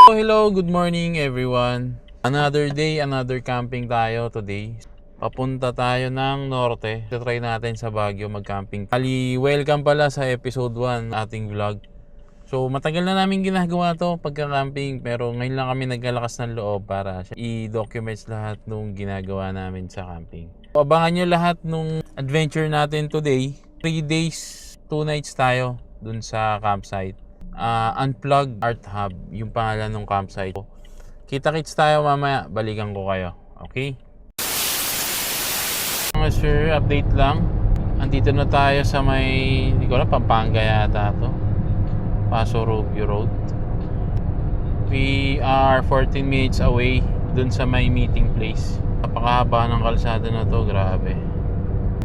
Hello, good morning everyone. Another day, another camping tayo today. Papunta tayo ng norte. Try natin sa Baguio mag-camping. Welcome pala sa episode 1 ating vlog. So matagal na namin ginagawa to pagka-camping, pero ngayon lang kami nagkalakas ng loob para i-document lahat nung ginagawa namin sa camping. So, abangan nyo lahat nung adventure natin today. 3 days, 2 nights tayo dun sa campsite. Unplugged Art Hub yung pangalan ng campsite. Kita-kits tayo mamaya, balikan ko kayo. Okay? Mga sir, update lang. Andito na tayo sa may, hindi ko alam, Pampanga yata to, Paso Rubio Road. We are 14 minutes away dun sa may meeting place. Napakahaba ng kalsada na to, grabe.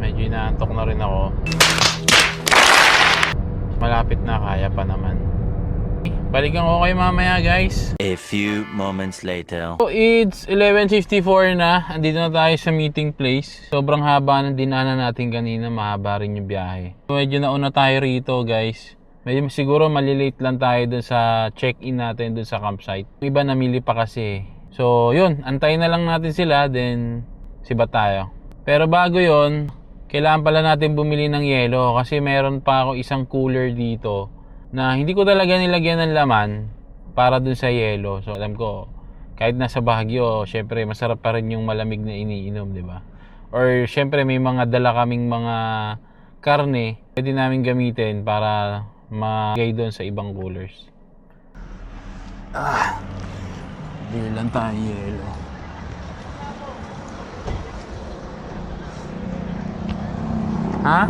Medyo inaantok na rin ako. Malapit na, kaya pa naman. Balikan ko kayo mamaya, guys. A few moments later. So it's 11:54 na. Andito na tayo sa meeting place. Sobrang haba ng dinaanan natin kanina. Mahaba rin yung biyahe. Medyo nauna tayo rito, guys. Medyo siguro malilate lang tayo dun sa check-in natin dun sa campsite. Yung iba namili pa kasi. So yun, antayin na lang natin sila. Then sibat tayo. Pero bago yun, kailangan pala natin bumili ng yelo. Kasi meron pa ako isang cooler dito na hindi ko talaga nilagyan ng laman para dun sa yelo. So alam ko, kahit nasa Baguio, syempre masarap pa rin yung malamig na iniinom, di ba? Or syempre may mga dala kaming mga karne, pwede namin gamitin para magay doon sa ibang coolers. Bili lang tayo yelo. Ha?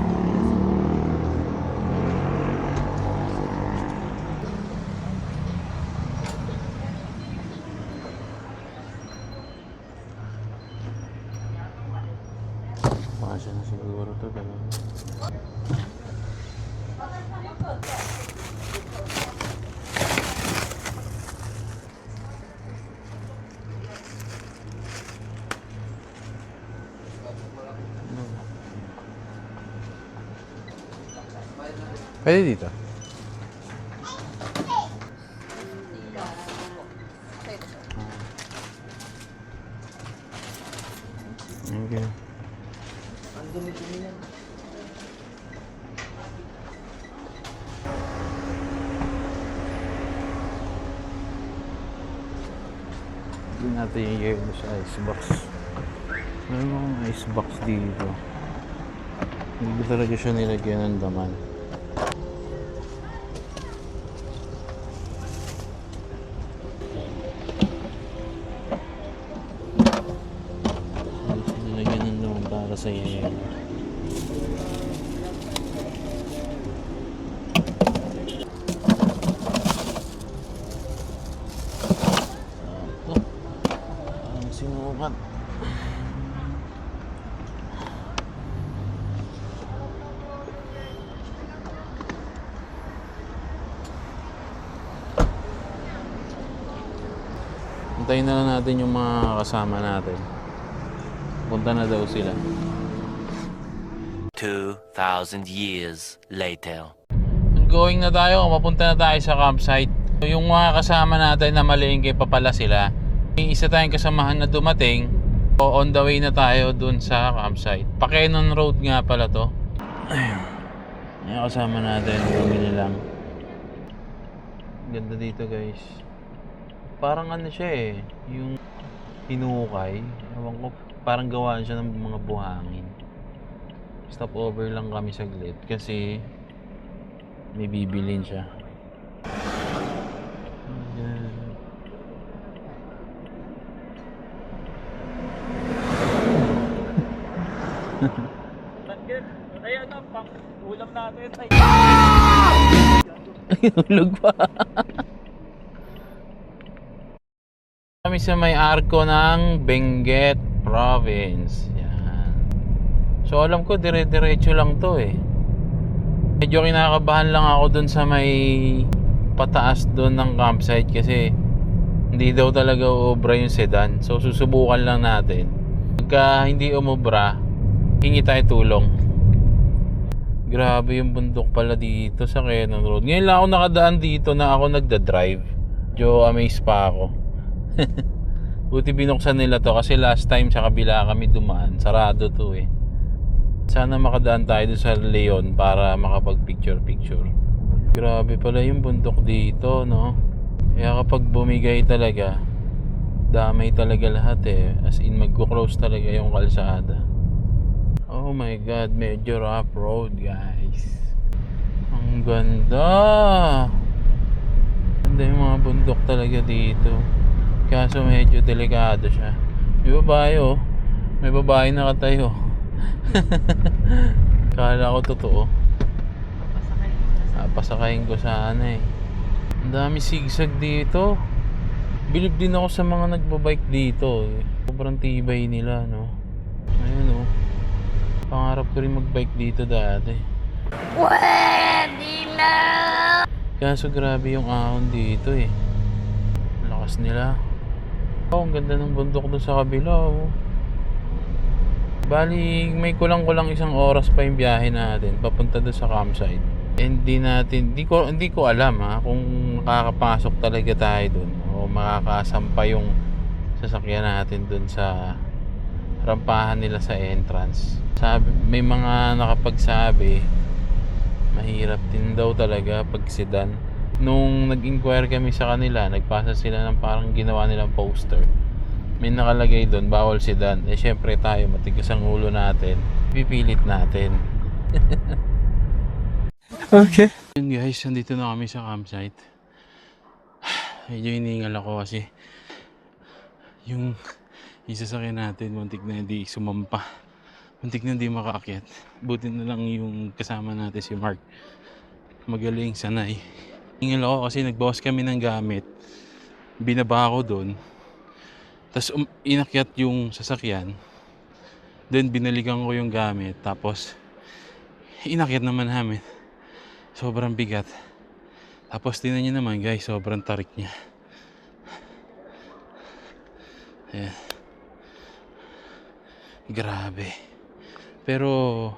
Masya na siguro to, gano'n. Pwede dito. Okay. Hindi natin yung yelo sa icebox. Meron akong icebox dito. Hindi ko talaga siya nilagyan ng laman. Hindi siya nilagyan ng laman para sa yelo. Sinukat. Antayin na lang natin yung mga kasama natin. Punta na daw sila. 2,000 years later. Going na tayo, mapunta na tayo sa campsite. Yung mga kasama natin na malingke pa pala sila. May isa tayong kasamahan na dumating. So on the way na tayo dun sa campsite. Pakenon Road nga pala to. Ayun. Yung kasama natin, bumili lang. Ganda dito, guys. Parang ano siya eh, yung hinukay. Ewan ko, parang gawaan siya ng mga buhangin. Stop over lang kami saglit kasi may bibilin siya. Ay, ano, pang ulam natin. Ay, Hulog pa. Kami sa may arko ng Benguet Province. Yan. So alam ko dire-diretso lang to eh. Medyo kinakabahan lang ako dun sa may pataas dun ng campsite kasi hindi daw talaga uubra yung sedan. So susubukan lang natin. Pagka hindi umubra, hingi tayo tulong. Grabe yung bundok pala dito sa Quezon Road. Ngayon lang ako nakadaan dito na ako nagda-drive. Medyo amazed pa ako. Buti binuksan nila to kasi last time sa kabila kami dumaan, sarado to eh. Sana makadaan tayo dun sa Leon para makapag picture. Grabe pala yung bundok dito, no? Kaya kapag bumigay talaga, damay talaga lahat eh. As in magko-close talaga yung kalsada. Oh my god, medyo rough road guys. Ang ganda. Ganda yung mga bundok talaga dito. Kaso medyo delikado siya. May babae oh. May babae nakatayo. Kala ko totoo. Pasakayin ko sana eh. Ang dami sigsag dito. Bilib din ako sa mga nagbabike dito eh. Sobrang tibay nila, no? Ayun oh. Pangarap ko rin magbike dito dati. Pwede na! Kaso grabe yung ahon dito eh. Lakas nila. Oh, ang ganda ng bundok doon sa kabila oh. Bali, may kulang-kulang 1 oras pa yung biyahe natin papunta doon sa campsite. Hindi ko alam ha kung makakapasok talaga tayo doon o makakasampa yung sasakyan natin doon sa rampahan nila sa entrance. May mga nakapagsabi mahirap din daw talaga pag sedan. Nung nag-inquire kami sa kanila, nagpasa sila ng parang ginawa nilang poster. May nakalagay doon, bawal sedan. Eh syempre tayo, matigas ang ulo natin. Pipilit natin. Okay. Yun guys, nandito na kami sa campsite. Medyo hiningal ako kasi yung sasakyan natin, muntik na hindi sumampa. Muntik na hindi makaakyat. Buti na lang yung kasama natin si Mark. Magaling, sanay. Hiningal ako kasi nagbawas kami ng gamit. Binaba ako doon. Tapos inakyat yung sasakyan. Then binalikan ko yung gamit. Tapos inakyat naman namin. Sobrang bigat. Tapos tingnan niyo naman guys, sobrang tarik niya. Ayan. Grabe. Pero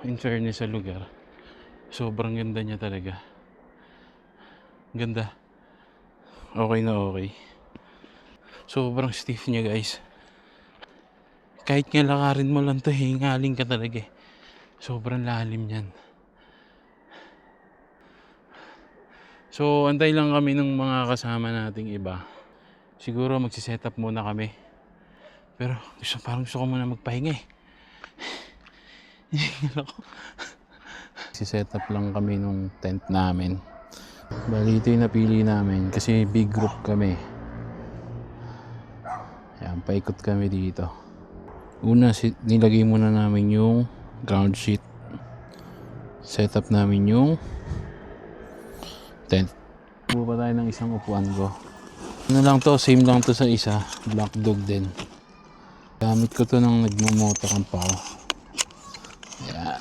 in fairness sa lugar, sobrang ganda niya talaga. Ganda. Okay na okay. Sobrang stiff niya guys. Kahit nga lakarin mo lang to, hingaling ka talaga eh. Sobrang lalim niyan. So antay lang kami ng mga kasama nating iba. Siguro magsiset up muna kami. Pero parang gusto ko muna magpahinga eh. Siset up lang kami nung tent namin. Bali ito yung napili namin kasi big group kami. Ayan, paikot kami dito. Una, nilagay muna namin yung ground sheet. Set up namin yung tent. Buka tayo ng isang upuan ko. Ano lang to, same lang to sa isa. Black dog din. Gamit ko to nang nagmumotokamp ako. Ayan.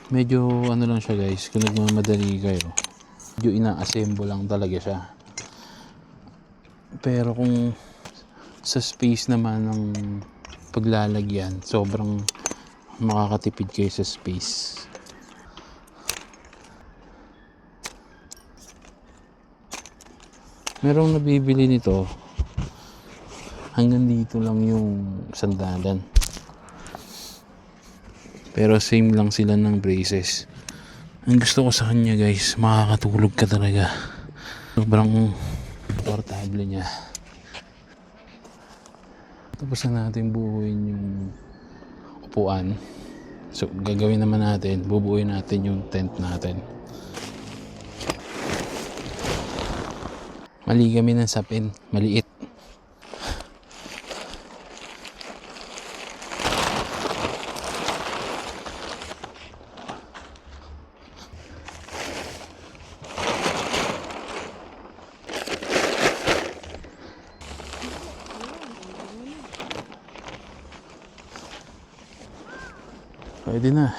Medyo ano lang siya guys, kung nagmamadali kayo. Medyo ina-assemble lang talaga siya. Pero kung sa space naman ng paglalagyan, sobrang makakatipid kayo sa space. Merong nabibili nito. Hanggang dito lang yung sandalan. Pero same lang sila ng braces. Ang gusto ko sa kanya guys, makakatulog ka talaga. Sobrang komportable niya. Tapos na natin buuin yung upuan. So gagawin naman natin, bubuuin natin yung tent natin. Mali kami ng sapin, maliit. Pwede na.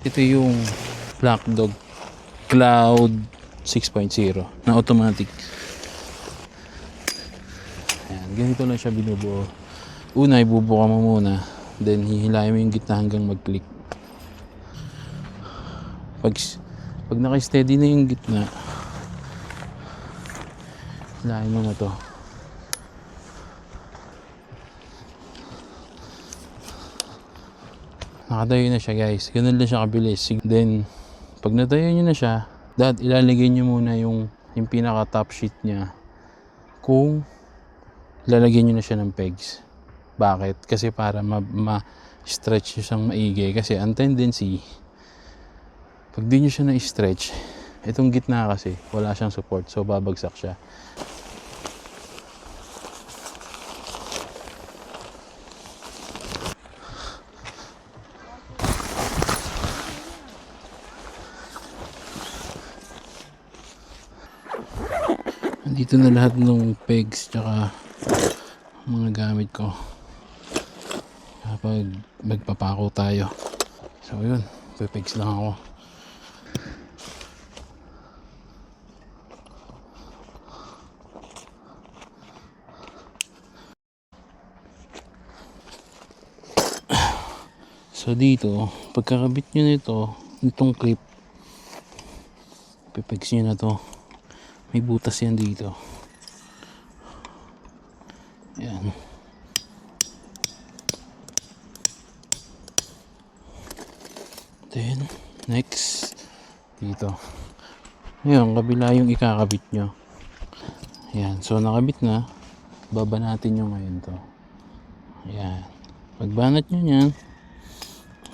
Ito yung Black Dog Cloud 6.0 na automatic. Ayan, ganito lang siya binubuo. Una, ibubuka mo muna. Then, hihilahin mo yung gitna hanggang mag-click. Pag naka-steady na yung gitna, hilahin mo na to. Nakatayo na siya guys. Ganun lang siya kabilis. Then, pag natayo nyo na siya, ilalagay nyo muna yung pinaka top sheet niya. Kung lalagyan nyo na siya ng pegs. Bakit? Kasi para ma-stretch nyo siyang maigi. Kasi ang tendency, pag di nyo siya na-stretch, itong gitna kasi, wala siyang support. So, babagsak siya. Dito na lahat ng pegs tsaka mga gamit ko kapag magpapako tayo. So yun, pegs lang ako. So dito, pagkakabit nyo nito, itong clip, pegs nyo na to. May butas yan dito. Yan. Then, next, dito. Ngayon, kabila yung ikakabit nyo. Yan. So, nakabit na. Baba natin yung ngayon to. Yan. Pagbanat nyo yan,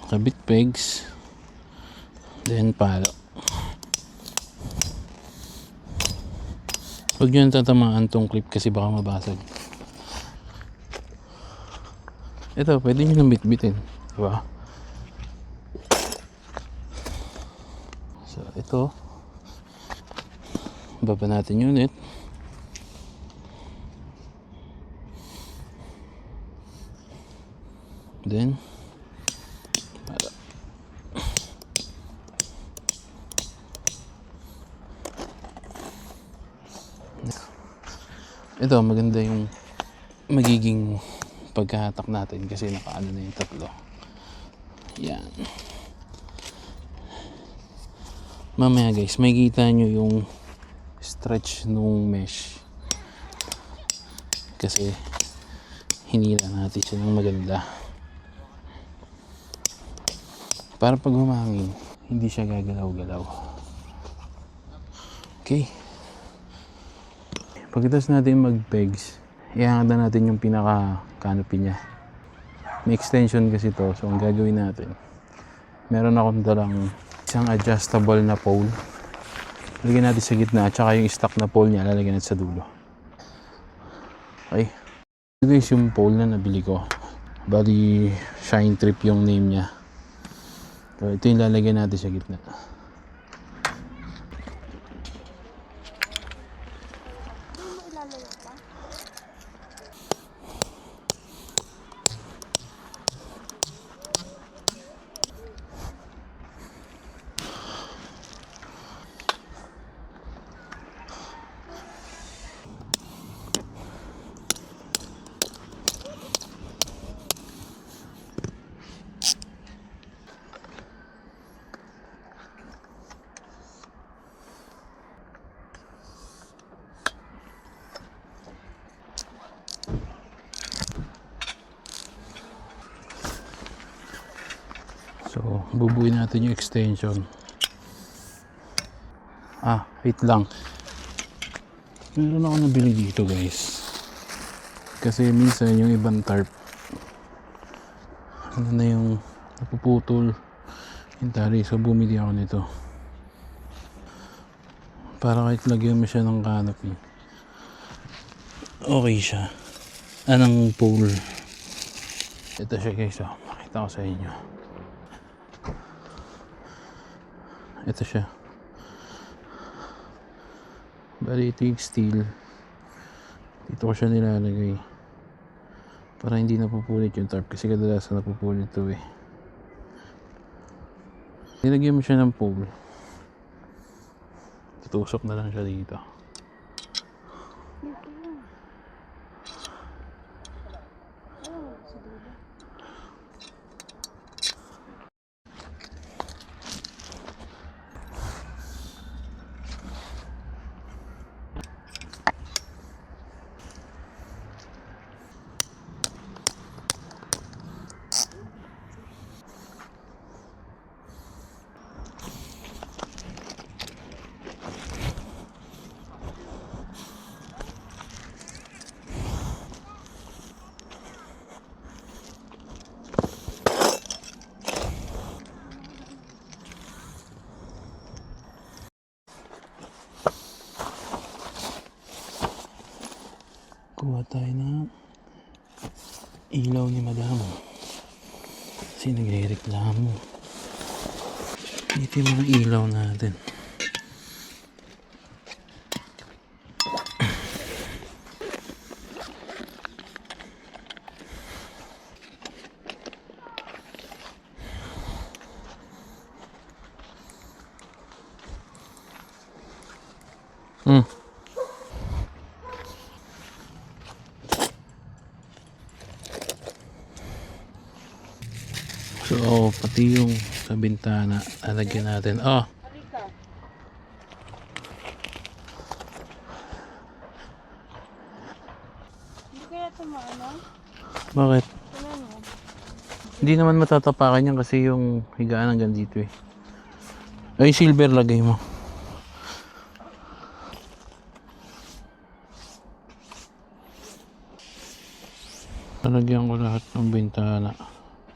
kabit pegs. Then, palo. Huwag nyo tatamaan tong clip kasi baka mabasag. Ito, pwede nyo nang bitbitin. Diba? So, ito. Baba natin yung ulit. Then, ito, maganda yung magiging pagkahatak natin kasi nakaano na yung tatlo. Yan. Mamaya guys, makikita nyo yung stretch nung mesh. Kasi hinila natin siya ng maganda. Para pag humangin, hindi siya gagalaw-galaw. Okay. Pagkatapos natin mag-pegs, iangat na natin yung pinaka-canopy niya. May extension kasi to, so ang gagawin natin, meron akong dalang isang adjustable na pole. Lalagyan natin sa gitna, at saka yung stock na pole niya, lalagyan natin sa dulo. Okay. Ito guys yung pole na nabili ko. Bali, Shine Trip yung name niya. So, ito yung lalagyan natin sa gitna. So, bubuin natin yung extension. Wait lang. Meron ako nabili dito guys. Kasi minsan yung ibang tarp, ano na yung napuputol yung tali. So, bumili ako nito. Para kahit lagyan mo siya ng canopy, okay siya. Anong pole. Ito siya guys. Makita ko sa inyo. Ito siya. Bali ito yung steel. Dito ko siya nilalagay para hindi napupulit yung tarp kasi kadalasan napupulit ito eh. Nilagyan mo siya ng pole, tutusok na lang siya dito. Kuha tayo ng ilaw ni Madam. Kasi nagre-reklamo. Dito yung mga ilaw natin. So, pati yung sa bintana, lalagyan natin. Oh! Hindi kaya ito maano? Bakit? Tingnan mo. Hindi naman matatapakan yan kasi yung higaan hanggang dito eh. Ay, silver lagay mo. Lalagyan ko lahat ng bintana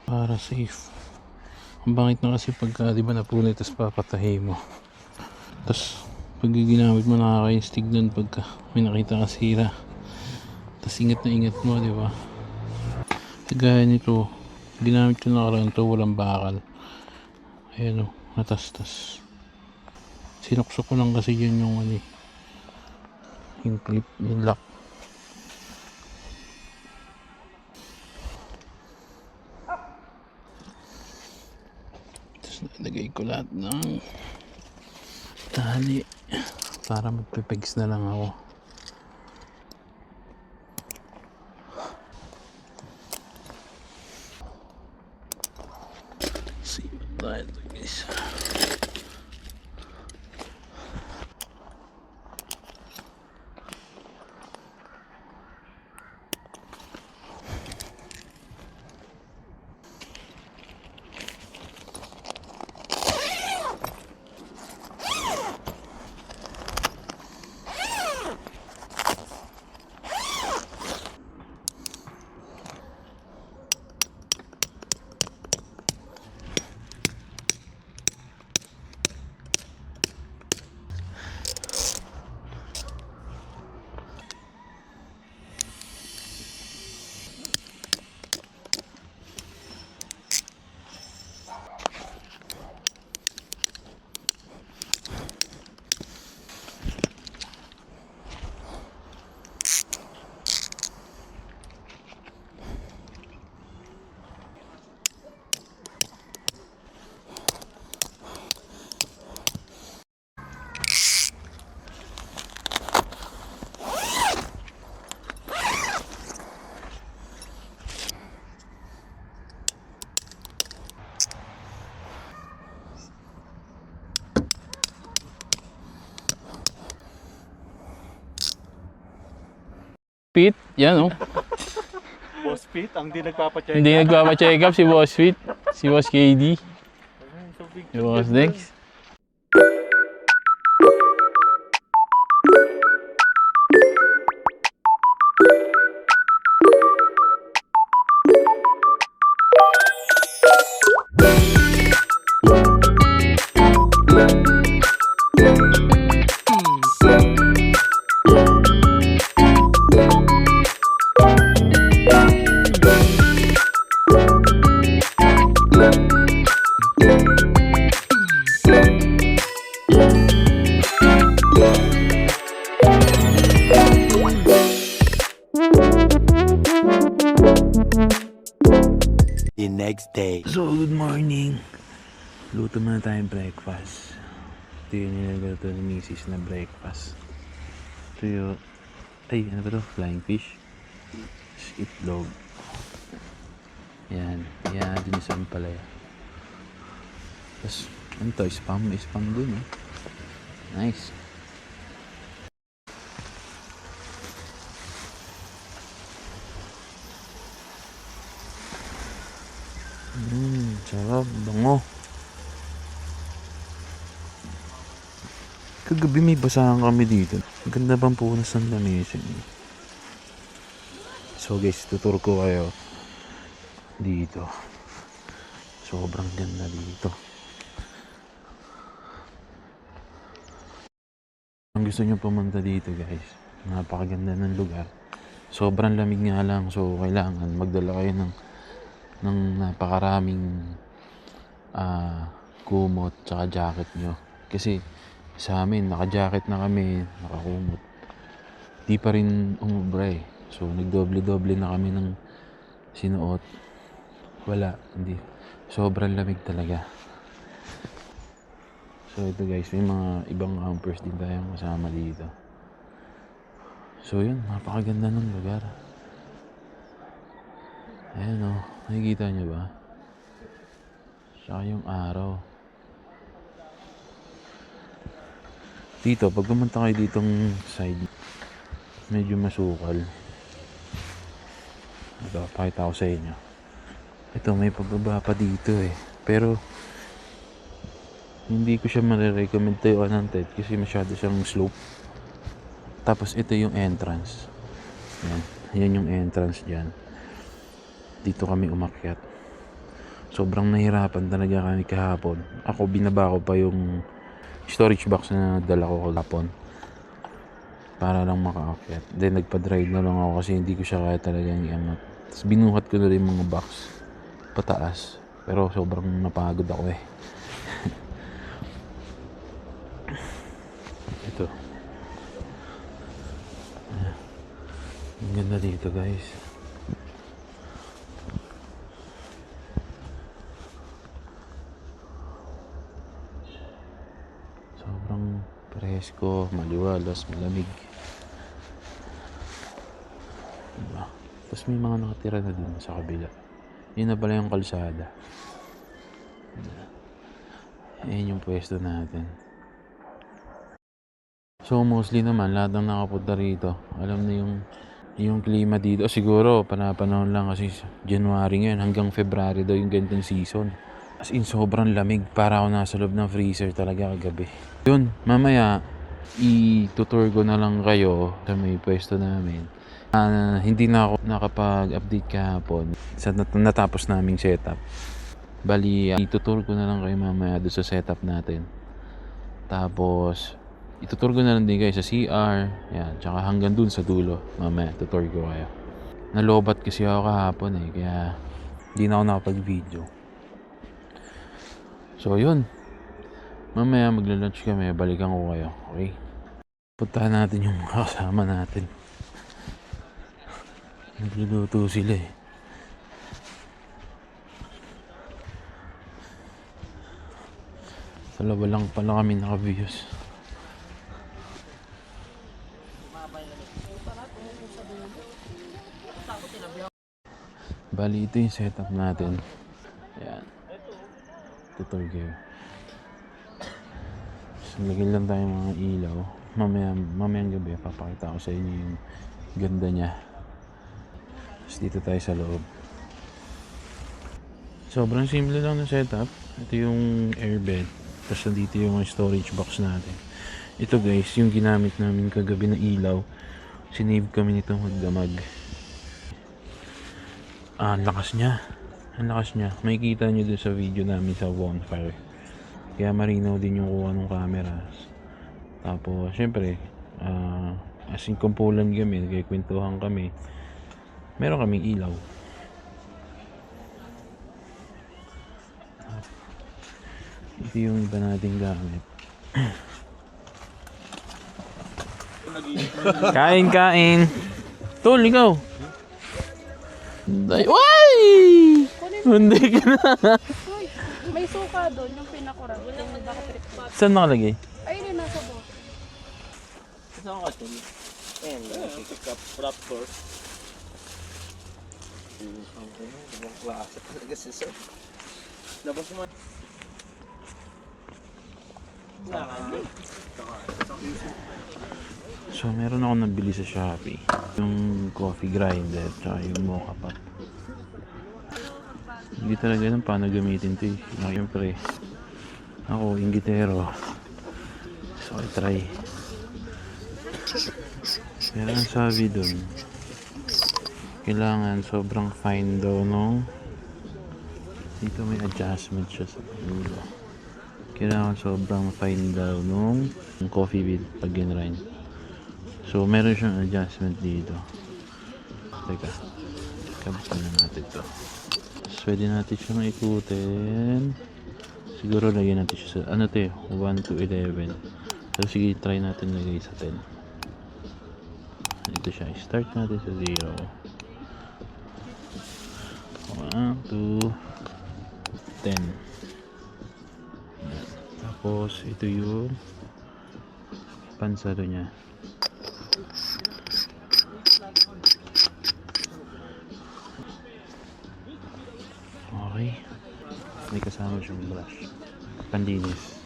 para safe. Ang bangit na kasi pagka di ba napunit tapos papatahi mo. Tapos pag ginamit mo nakaka-instig nun pagka may nakita ka sira. Tapos ingat na ingat mo, di ba? Kagaya nito, ginamit ko nakaraan to, walang bakal. Ayan o, natastas. Sinuksok ko lang kasi yun yung ano, yung clip, yung lock. Tapos nalagay ko lahat ng tali para magpipegs na lang ako. See tayo guys. Pete, yan oh. Boss Pete, ang di nagpapacheck. Hindi nagpapa-check up si Boss Pete, si Boss KD, So big si Boss Dex. The next day. So, good morning. Luto muna tayong breakfast. Ito yung nilagato ni Mrs. na breakfast. Ito yung, ay, ano ba ito? Flying fish. Itlog. Yan. Yan natin yung sampalaya. Tapos, ano to? Spam. Spam dun, eh. Nice. Sarap. Bango. Kagabi may basahan kami dito. Ganda bang punas ng lamisin. So guys, tutur ko kayo dito. Sobrang ganda dito. Kung gusto nyo pumunta dito guys, napakaganda ng lugar. Sobrang lamig nga lang. So, kailangan magdala kayo ng napakaraming kumot tsaka jacket nyo. Kasi sa amin, naka-jacket na kami, nakakumot. Di pa rin umubra eh. So, nagdoble-doble na kami ng sinuot. Wala, hindi. Sobrang lamig talaga. So, ito guys, may mga ibang campers din tayong kasama dito. So, yun, napakaganda ng lugar. Ayan o, nakikita nyo ba? Tsaka yung araw. Dito, pag pumunta kayo ditong side, medyo masukal. Ito, pakita ko sa inyo. Ito, may pababa pa dito eh. Pero, hindi ko siya marirecommend tayo unhunted kasi masyado siyang slope. Tapos, ito yung entrance. Yan, yan yung entrance dyan. Dito kami umakyat. Sobrang nahirapan talaga kami kahapon. Ako, binaba ko pa yung storage box na dala ko kahapon para lang makaakyat. Then nagpa-drive na lang ako kasi hindi ko siya kaya talagang iangat. Tapos binuhat ko na rin mga box pataas. Pero sobrang napagod ako eh. Ito. Ang ganda dito guys. Sobrang presko, maliwalas, malamig. Diba? Tapos may mga nakatira na din sa kabila. Yun na pala yung kalsada. Diba? Ayan yung pwesto natin. So mostly naman, lahat ng nakapunta rito, alam na yung klima dito. Siguro, panapanahon lang kasi January ngayon hanggang February daw yung ganitong season. As in, sobrang lamig. Para ako nasa loob ng freezer talaga kagabi. Yun, mamaya, i-tutor ko na lang kayo sa may pwesto namin. Hindi na ako nakapag-update kahapon sa natapos naming setup. Bali, i-tutor ko na lang kayo mamaya doon sa setup natin. Tapos, itutur ko na lang din kayo sa CR. Yan, tsaka hanggang dun sa dulo. Mamaya, tutor ko kayo. Nalobat kasi ako kahapon eh. Kaya, hindi na ako nakapag-video. So, yun. Mamaya, magla-lunch kami. Balikan ko kayo. Okay? Puntahan natin yung mga kasama natin. Nagluluto sila eh. Dalawa lang pala kami naka-views. Bali, ito yung setup natin. Ayan. Tutor kayo. So, lagyan lang tayo mga ilaw. Mamayang gabi, papakita ko sa inyo yung ganda niya. Tapos dito tayo sa loob. Sobrang simple lang na setup. Ito yung airbed. Tapos dito yung storage box natin. Ito guys, yung ginamit namin kagabi na ilaw. Sinave kami nitong magdamag. Ang lakas niya. Ang lakas niya. Makikita nyo din sa video namin sa bonfire. Kaya marinaw din yung kuha ng camera. Tapos, syempre, as in kumpulan kami, nagkikwentuhan kami. Meron kaming ilaw. Ito yung iba nating gamit. Kain! Tol, ikaw! Why? Hindi ka na. Uy, may suka doon, yung pinakuran. Yung nakatrip. Saan nakalagay? Ayun yung nasa box. Saan ka tuloy? Ayan, pick-up raptor. Ibang klase talaga si Sir. Labas mo. So, meron ako nabili sa Shopee. Yung coffee grinder, tsaka yung mocha pot. Hindi talaga alam paano gamitin ito eh. Siyempre, ako, inggitero. So, I try. Pero ang sabi dun, kailangan sobrang fine daw nung dito may adjustment siya sa dulo. Kailangan sobrang fine daw nung coffee bean pag ginrind. So, meron siyang adjustment dito. Teka. Kabitan na natin to. Tapos pwede natin siyang ikutin. Siguro lagyan natin siya sa, ano to 1 to 11. So sige, try natin lagay sa 10. Ito siya, start natin sa 0. 1 to 10. Tapos ito yung pansado niya. Okay. May kasama siyang brush. Panlinis.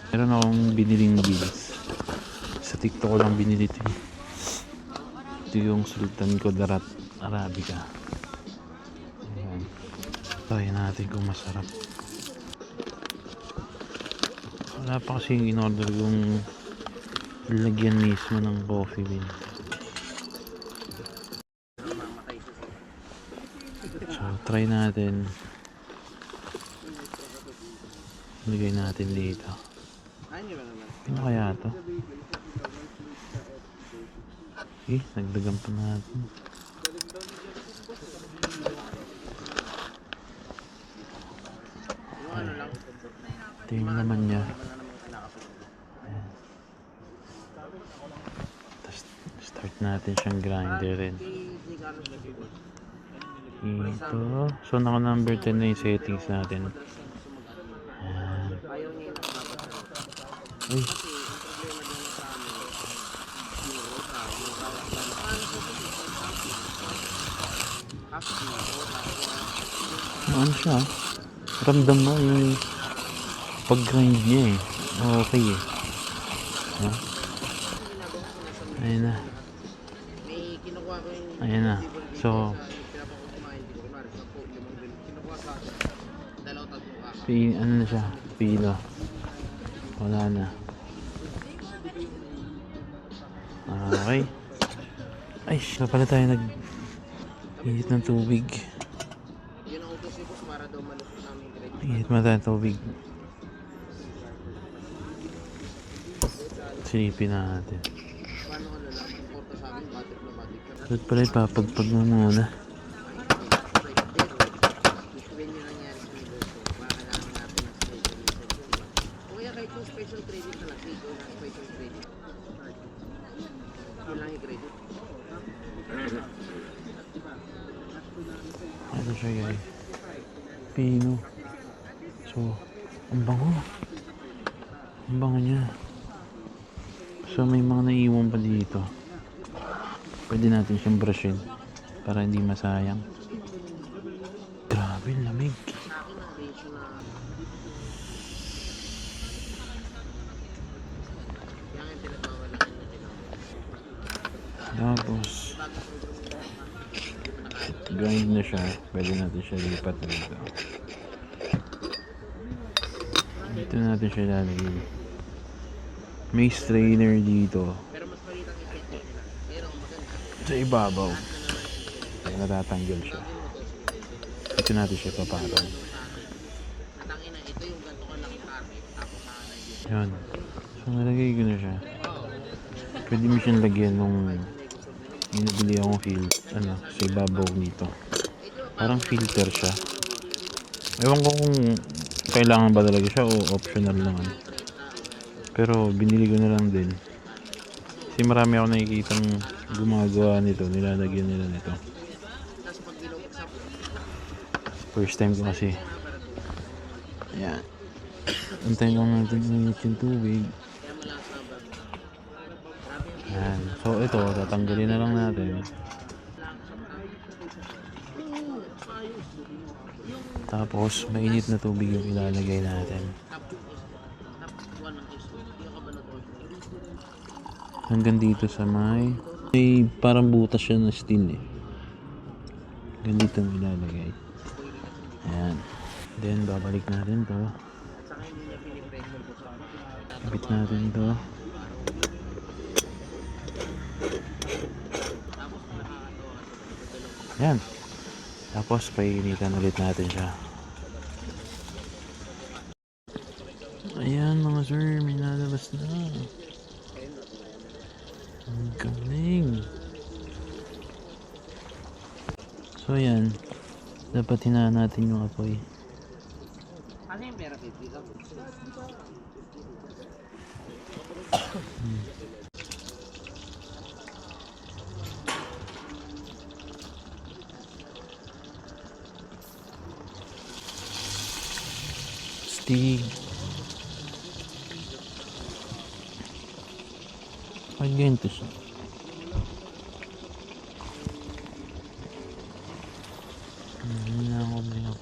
Meron akong biniling gills. Sa TikTok ko lang binili ito. Ito yung Sultan Kudarat Arabica. Ayan. Try natin kung masarap. Wala pa kasi in-order yung lagyan mismo ng coffee bean. So, try natin. Lagay natin dito. Ano kaya ito? Nagdagan pa natin. Ito yung laman niya. Ayan. Tapos start natin siyang grinder rin. Ito. So naka number 10 na yung settings natin. Ayan. Uy. Ano siya? Ramdam mo yung pag-grind niya eh. Okay eh. Ha? Ayan na. Ayan na. So, ano na siya? Pilo. Wala na. Okay. Ay, siya pala tayo nag-ihit ng tubig. Ihit mo tayo ng tubig. Silipin natin. Ba't pala ipapagpag mo muna? Ano siya guys? Pino. So, ang bango. Ang bango niya. So, may mga naiiwan pa dito. Pwede natin siyang brushin para hindi masayang. Grabe, lamig. Tapos, grind na siya. Pwede natin siya lipat dito. Dito natin siya lalagay. May strainer dito. Sa ibabaw. Kaya natatanggal siya. Dito natin siya papatong. Yan. So nalagay ko na siya. Pwede mo siyang lagyan nung inabili akong sa ibabaw nito. Parang filter siya. Ewan ko kung kailangan ba talaga siya o optional lang. Pero binili ko na lang din. Kasi marami ako nakikitang gumagawa nito, nilalagyan nila nito. First time ko kasi. Ayan. Antayin lang natin init yung tubig. Ayan. So ito, tatanggalin na lang natin. Tapos mainit na tubig yung ilalagay natin. Hanggang dito sa may parang butas siya na steel eh. Hanggang dito mo ilalagay. Ayan. Then babalik natin to. Kapit natin to. Ayan. Tapos painitan ulit natin siya. Ayan mga sir, may nalabas na. Ang galing. So yan, dapat hinaan natin yung apoy. Ano yung pera dito? Stig. Ay, ganito siya.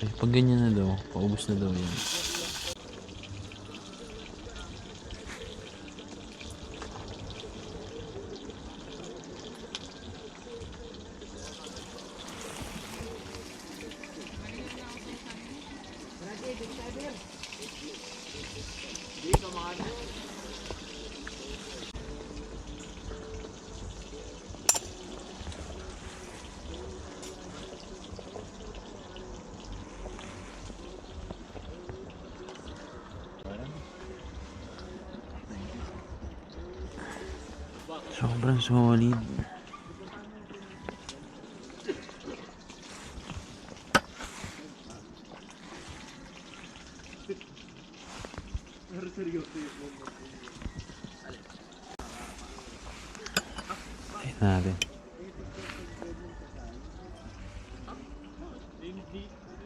Okay. Pag ganyan na daw, paubos na daw yan. Sobrang solid. Ayun natin.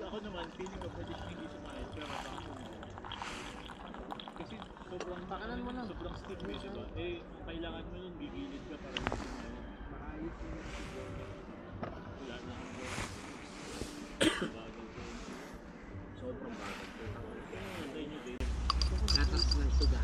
Ako naman, feeling ko pwede siya hindi sumayad. Pero kasi sobrang pakanan mo lang. Sobrang stick mo siya ba? Eh, kailangan mo yung gigilid ka para hindi sumayad. Wala na ako. Sobrang bagal ko. Hintay nyo din. Gatas ng suga.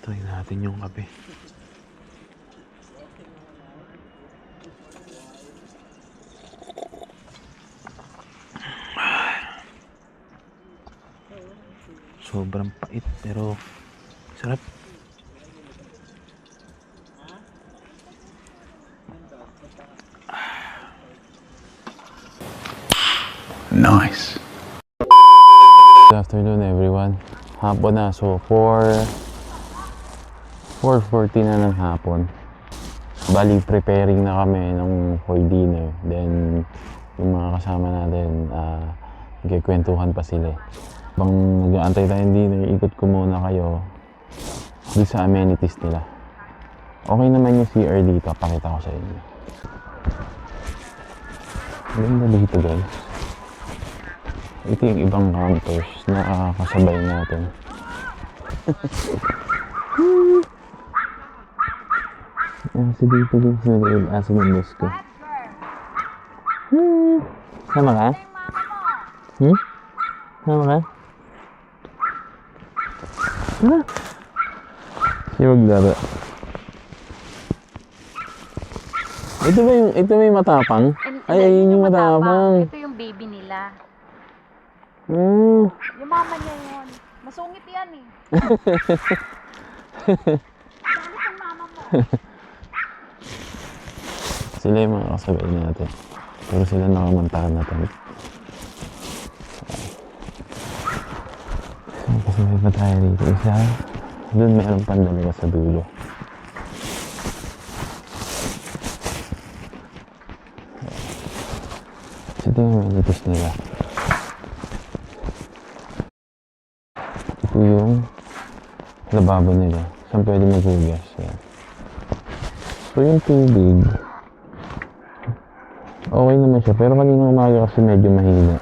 Try natin yung kape. Sobrang pait pero sarap. Nice. Good afternoon everyone. Hapon na, so 4:40 na ng hapon. Bali, preparing na kami ng for dinner. Then, yung mga kasama natin, nagkikwentuhan pa sila. Bang nag-aantay tayong dinner, ikot ko muna kayo dito sa amenities nila. Okay naman yung CR dito, pakita ko sa inyo. Maganda dito guys. Ito yung ibang counters na kasabay natin. Asa dito din sa loob. Asa ng bus ko. Sama ka? Sama ka? Tara. Siya maglaro. Ito ba yung matapang? Ay, ayun yung matapang. Ito yung baby nila. Hmm. Yung mama niya yun. Masungit yan eh. Bakit yung mama mo? Sila yung mga kasabay natin. Pero sila nakamantahan natin. So, kasabay pa tayo dito. Isa, doon mayroon pang dalawa sa dulo. So, ito yung amenities nila. Ito yung lababo nila. Saan pwede maghugas. Yan. So, yung tubig, okay naman siya, pero kanina umaga kasi medyo mahina.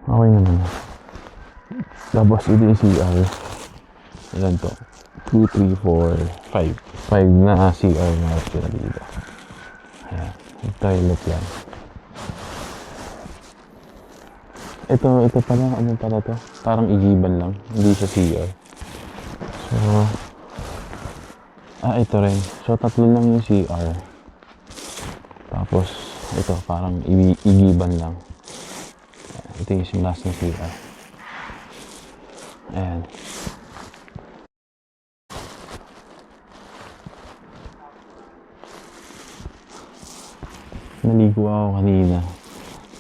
Okay naman. Tapos ito yung CR. Ilan to? 2, 3, 4, 5. 5 na CR na sila dito. Ayan. Yung toilet yan. Ito pala, ano pala to? Parang igiban lang, hindi siya CR. So, ito rin. So, tatlo lang yung CR. Tapos, ito, parang igiban lang. Ito yung last na CR. Ayan. Naligo ako kanina.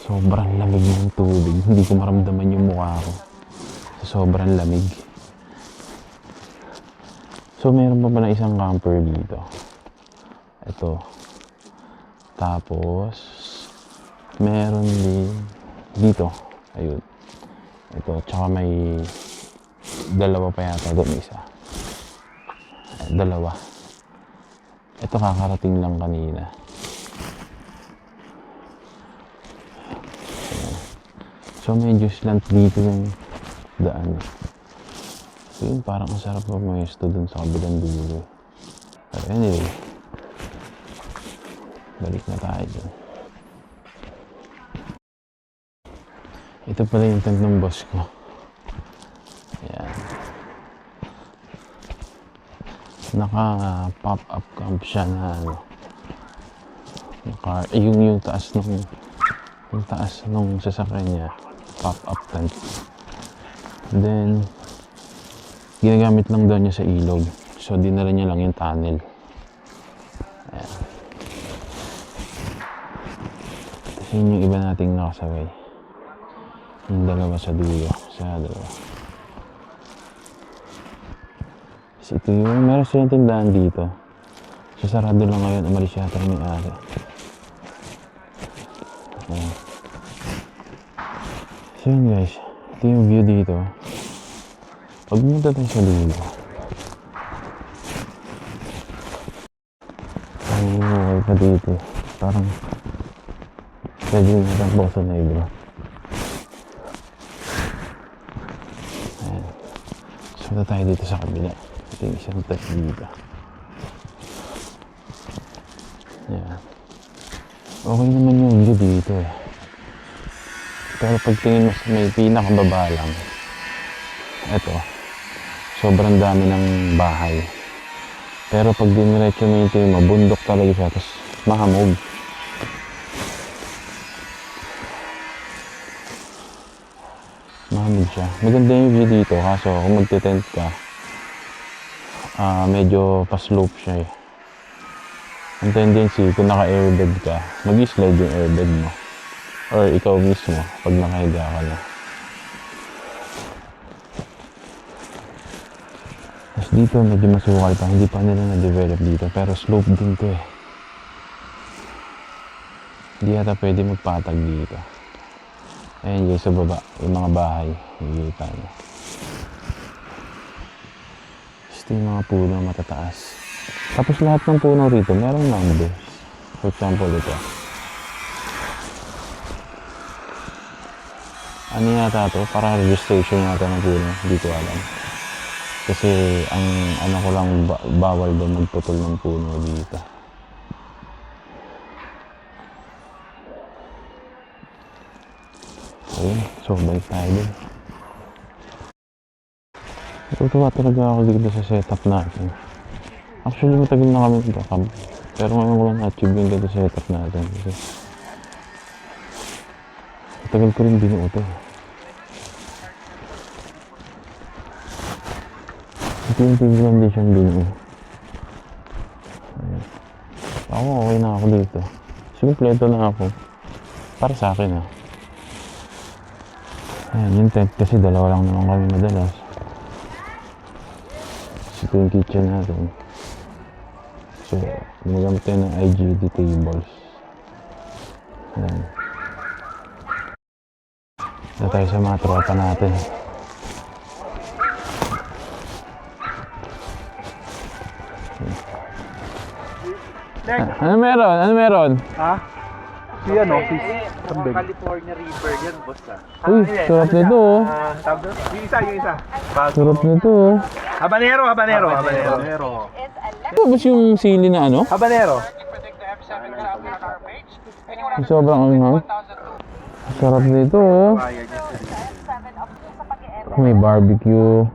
Sobrang lamig ng tubig. Hindi ko maramdaman yung mukha ko. Sobrang lamig. So, meron pa pala isang camper dito. Ito. Tapos, meron din dito. Ayun. Ito. Tsaka may dalawa pa yata doon isa. Dalawa. Ito kakarating lang kanina. So, medyo slant dito yung daan. So, yun, parang ang sarap pumesto dun sa kabilang dulo. Pero anyway, balik na tayo dun. Ito pala yung tent ng boss ko. Ayan. Naka-pop-up camp siya na ano. Yung taas nung sasakyan niya. Pop-up tent. Then, ginagamit lang daw niya sa ilog. So, dinala niya lang yung tunnel. Ayan. Tapos yun yung iba nating nakasaway. Yung dalawa sa dulo. Sa dalawa. Tapos ito yung, meron silang tindahan dito. So, sarado lang ngayon. Umalis yata rin yung ari. Ayan. So yun guys, ito yung view dito. Pag pumunta tayo sa dulo, ang okay pa dito. Parang pwede yung natampo sa negro. Ayan. So punta tayo dito sa kabila. Ito yung isang tent dito. Ayan. Okay naman yung view dito eh. Pero pag tingin mo sa may pinakababa lang, eto, sobrang dami ng bahay. Pero pag diniretso mo yung tingin mo, bundok talaga siya, tapos mahamog. Mahamog siya. Maganda yung view dito, kaso kung magte-tent ka, medyo pa-slope siya eh. Ang tendency, kung naka-airbed ka, mag-slide yung airbed mo. Or ikaw mismo, pag nakahiga ka na. Tapos dito, medyo masukal pa. Hindi pa nila na-develop dito. Pero slope din to eh. Hindi yata pwede magpatag dito. Ayan guys, sa baba, yung mga bahay. Nakikita nyo. Ito yung mga puno matataas. Tapos lahat ng puno rito, merong numbers. For example, ito. Ano yata to? Para registration yata ng puno. Hindi ko alam. Kasi ang ano ko lang, bawal daw magputol ng puno dito. Ayun. So, balik tayo din. Natutuwa talaga ako dito sa setup natin. Actually, matagal na kami nagkakam. Pero ngayon ko lang na-achieve yung dito sa setup natin. Kasi matagal ko rin binuo to. Ito yung TV condition binuo. Ako, okay na ako dito. Simpleto na ako. Para sa akin ah. Ayan, yung tent kasi dalawa lang naman kami madalas. Ito yung kitchen natin. So, gumagamit tayo ng IGD tables. Ayan. Ito tayo sa mga tropa natin. Ano meron? Ano meron? Ha? Si ano? Si California Reaper yan, boss ah. Uy, sarap nito oh. Yung isa. Sarap nito oh. Habanero. Ito ba yung sili na ano? Habanero. Sobrang anghang. Sarap nito oh. May barbecue.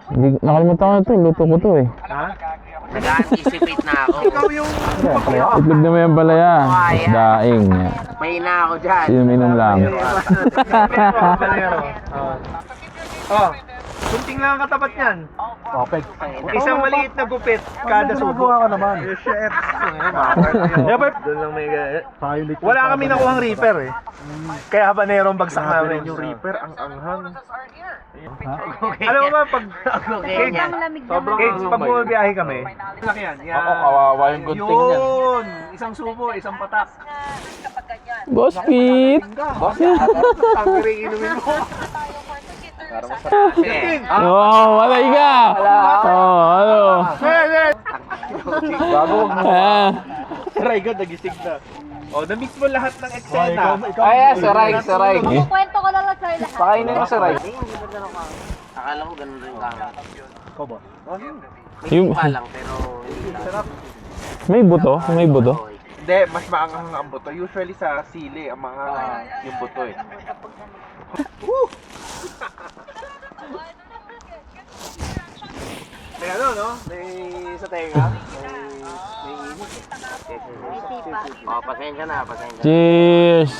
Hindi, nakalimutan ko ito. Luto ko to eh. Nag-anticipate na ako. Ikaw yung... Itlog na may ambalaya. Daing. May na ako dyan. Inom lang. Oh, kunting lang ang katapat niyan. Isang maliit na gupit kada subo. Ka naman. Shit. Doon lang may wala kami nakuhang reaper eh. Kaya habanero ang bagsak namin. Yung reaper ang anghang. Alam mo ba pag pag bumabiyahe kami, laki yan. Ako kawawa yung gunting niya. Yun! Isang subo, isang patak. Boss Pete! Ang inumin mo. Oh, malay ka! Oh, ano? Bago Ah. Saray ko, nagising na. Oh, na-mix mo lahat ng eksena. Ay, saray. Kwento ko lang sa'yo lahat. Pakainin mo saray. Akala ko ganun rin ka. Ikaw ba? Yung, Pa lang, pero hindi lang. may buto? May buto? Hindi, mas maangang ang buto. Usually sa sili, ang mga yung buto eh. May ano, no? May sa tenga. May sipa. Oh, pasensya na. Cheers!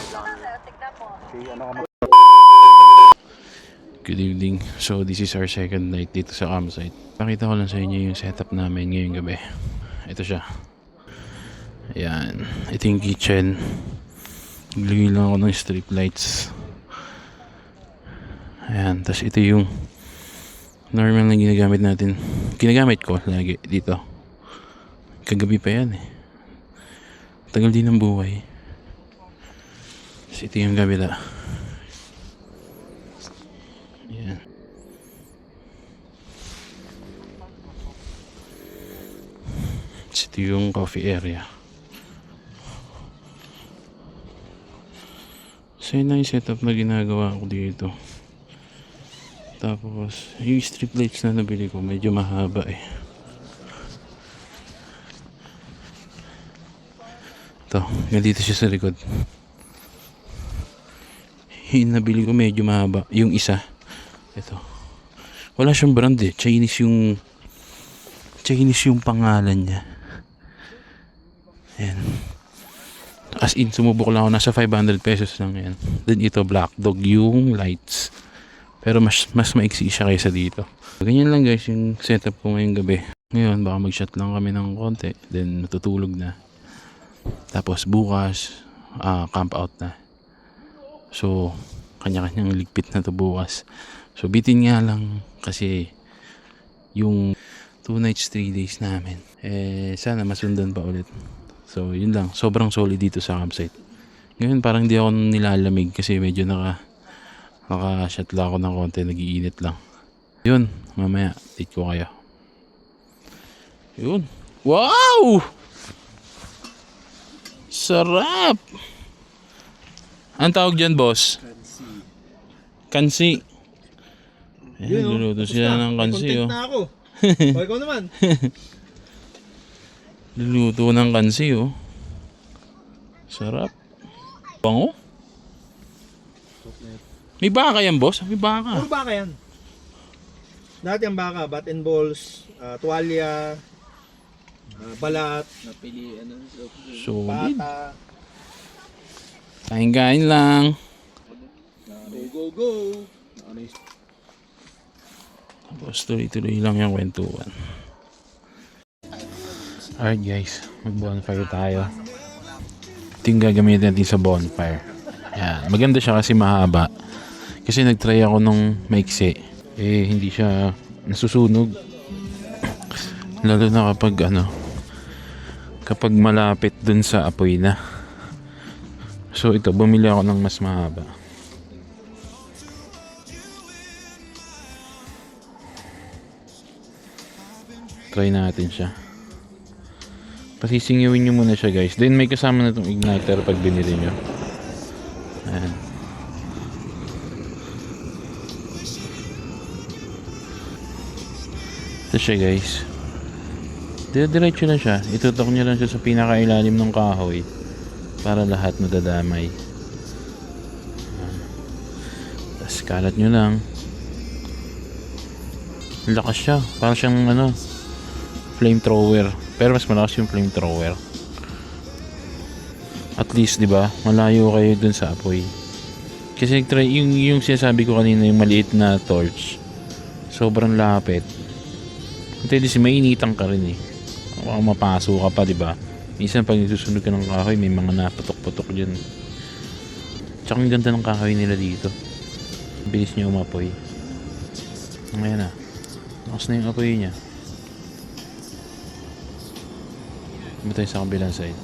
Good evening. So this is our second night dito sa campsite. Pakita ko lang sa inyo yung setup namin ngayong gabi. Ito siya. Ayan. Ito yung kitchen. Naglagay lang ako ng strip lights. Ayan. Tapos ito yung normal na ginagamit natin. Ginagamit ko lagi dito. Kagabi pa yan eh. Tagal din ng buhay. Tapos ito yung kabila. Ayan. Tapos ito yung coffee area. So yun na yung setup na ginagawa ko dito. Tapos yung strip lights na nabili ko medyo mahaba eh. Ito, nandito siya sa likod. Yung nabili ko medyo mahaba. Yung isa, ito. Wala siyang brand eh. Chinese yung pangalan niya. Ayan. As in, sumubok lang ako. Nasa 500 pesos lang yan. Then ito, Black Dog yung lights. Pero mas maiksi siya kaysa dito. Ganyan lang guys yung setup ko ngayong gabi. Ngayon, baka mag-shot lang kami ng konti. Then matutulog na. Tapos bukas, camp out na. So, kanya-kanyang ligpit na to bukas. So, bitin nga lang kasi yung 2 nights, 3 days namin. Sana masundan pa ulit. So, yun lang. Sobrang solid dito sa campsite. Ngayon, parang di ako nilalamig kasi medyo naka-shot lang ako ng konti. Nag-iinit lang. Yun, mamaya, update ko kayo. Yun. Wow! Sarap! Anong tawag dyan, boss? Kansi. Ayan, luluto sila ng kansi, oh. na ako. O, ikaw naman. Luluto ng kansi, oh. Sarap. Bango? May baka yan, boss? May baka. Puro baka yan. Lahat yung baka, bat and balls, tuwalya, balat, Solid. pata. Kain-kain lang. Go. Tapos tuloy-tuloy lang yung kwentuhan. Alright guys, mag-bonfire tayo. Ito yung gagamitin natin sa bonfire. Yan. Maganda siya kasi mahaba. Kasi nag-try ako nung maiksi. Hindi siya nasusunog. Lalo na kapag malapit dun sa apoy na. So ito, bumili ako ng mas mahaba. Try natin siya. Pasisingawin nyo muna siya guys. Then may kasama na itong igniter pag binili nyo. Ayan. Ito siya guys. Diretso na siya. Itutok nyo lang siya sa pinakailalim ng kahoy para lahat madadamay. Kalat nyo lang. Lakas siya. Parang siyang ano, flamethrower. Pero mas malakas yung flamethrower. At least, di ba? Malayo kayo dun sa apoy. Kasi yung sinasabi ko kanina, yung maliit na torch, sobrang lapit. At least mainitan ka rin eh. Baka mapaso ka pa, di ba? Minsan pag nagsusunog ka ng kahoy, may mga naputok-putok dyan. Tsaka ang ganda ng kahoy nila dito. Bilis niya umapoy. Ngayon na. Lakas na yung apoy niya. Dito tayo sa kabilang side.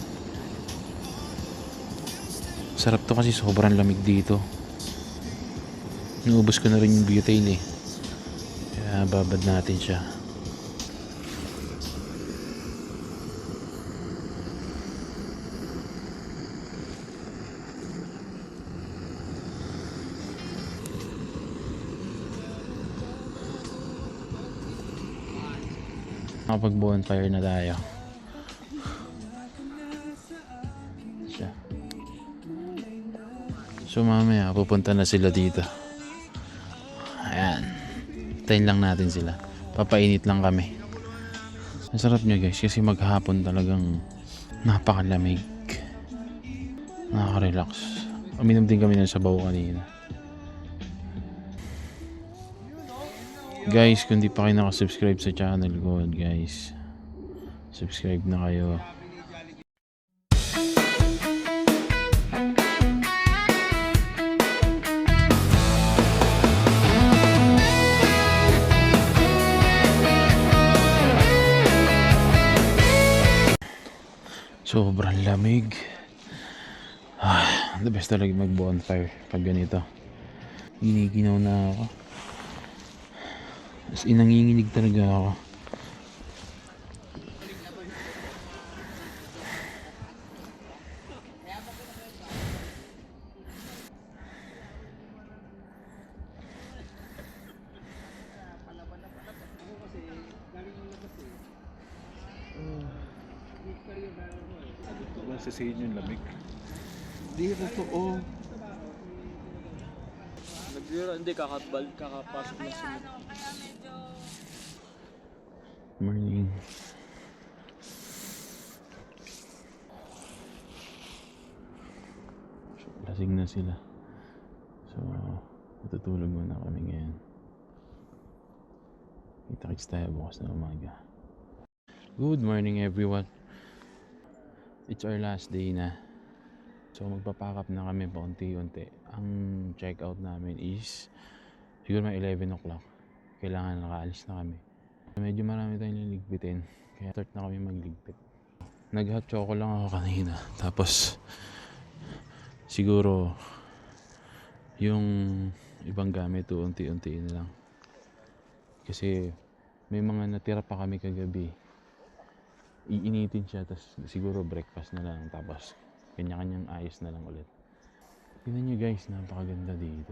Sarap to kasi sobrang lamig dito. Naubos ko na rin yung butane eh. Kaya babad natin siya. Nakapag bonfire na tayo. Siya. So mamaya pupunta na sila dito. Ayan. Tayin lang natin sila. Papainit lang kami. Ang sarap niya guys kasi maghapon talagang napakalamig. Nakaka-relax. Uminom din kami ng sabaw kanina. Guys, kung di pa kayo nakasubscribe sa channel ko, guys, subscribe na kayo. Sobrang lamig. The best talaga mag bonfire pag ganito. Giniginaw na ako. As in, nanginginig talaga ako. Masisihin yung lamig. Di totoo. Hindi, kakapasok lang sa Morning. Lasing na sila. So, matutulog muna kami ngayon. Kita-kits tayo bukas na umaga. Good morning everyone. It's our last day na. So magpapack up na kami paunti-unti. Ang check out namin is siguro may 11 o'clock. Kailangan nakaalis na kami. Medyo marami tayong liligpitin. Kaya start na kami magligpit. Nag-hot choco lang ako kanina. Tapos siguro yung ibang gamit unti-unti na lang. Kasi may mga natira pa kami kagabi. Iinitin siya, tapos siguro breakfast na lang, tapos kanya-kanyang ayos na lang ulit. Tingnan nyo guys, napakaganda dito.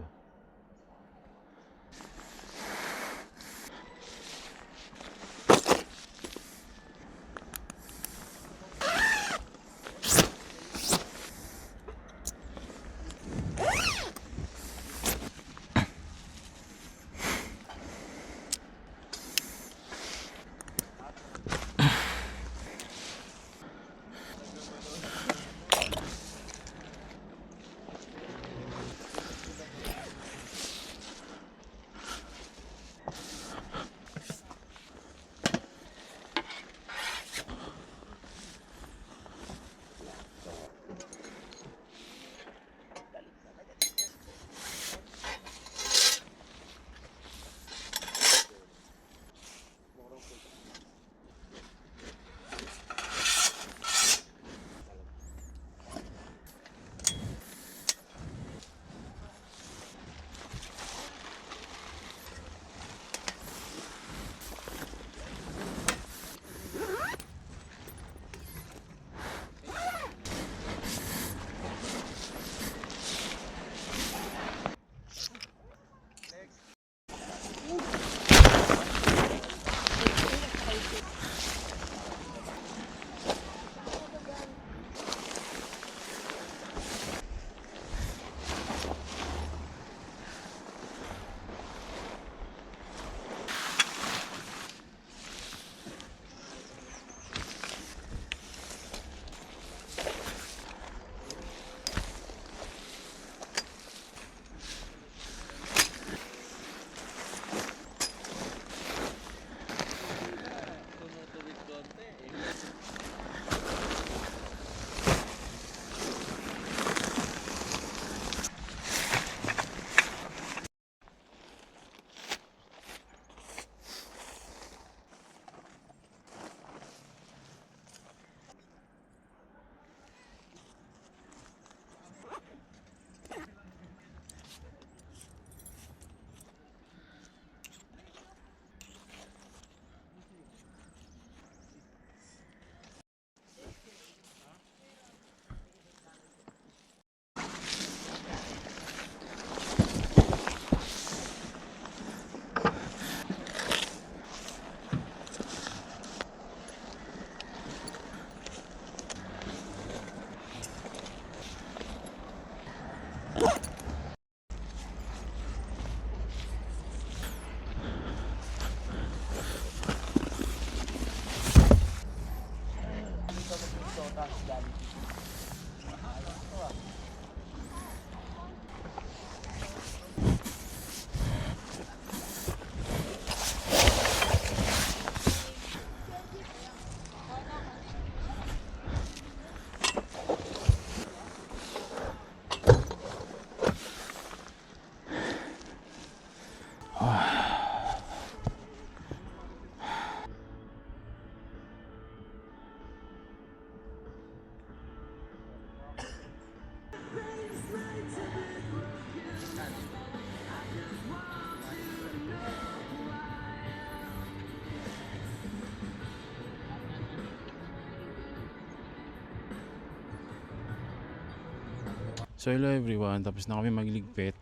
So hello everyone, tapos na kami magligpit.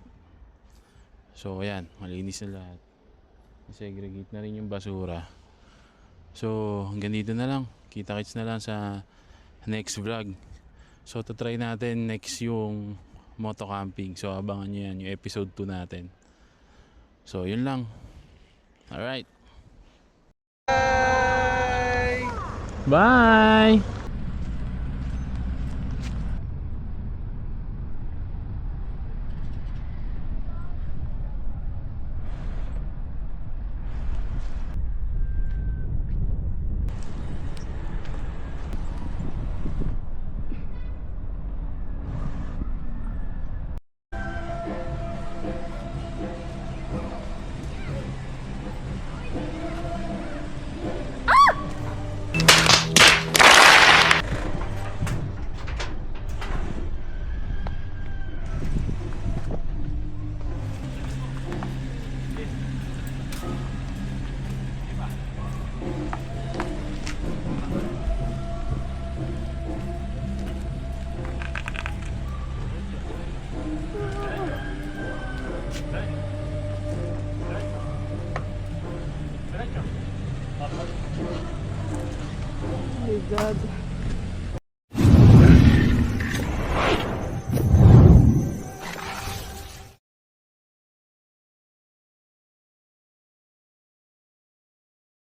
So ayan, malinis na lahat. Segregate na rin yung basura. So hanggang dito na lang. Kita-kits na lang sa next vlog. So try natin next yung moto camping. So abangan nyo yan, yung episode 2 natin. So yun lang. Alright. Bye! Oh my God.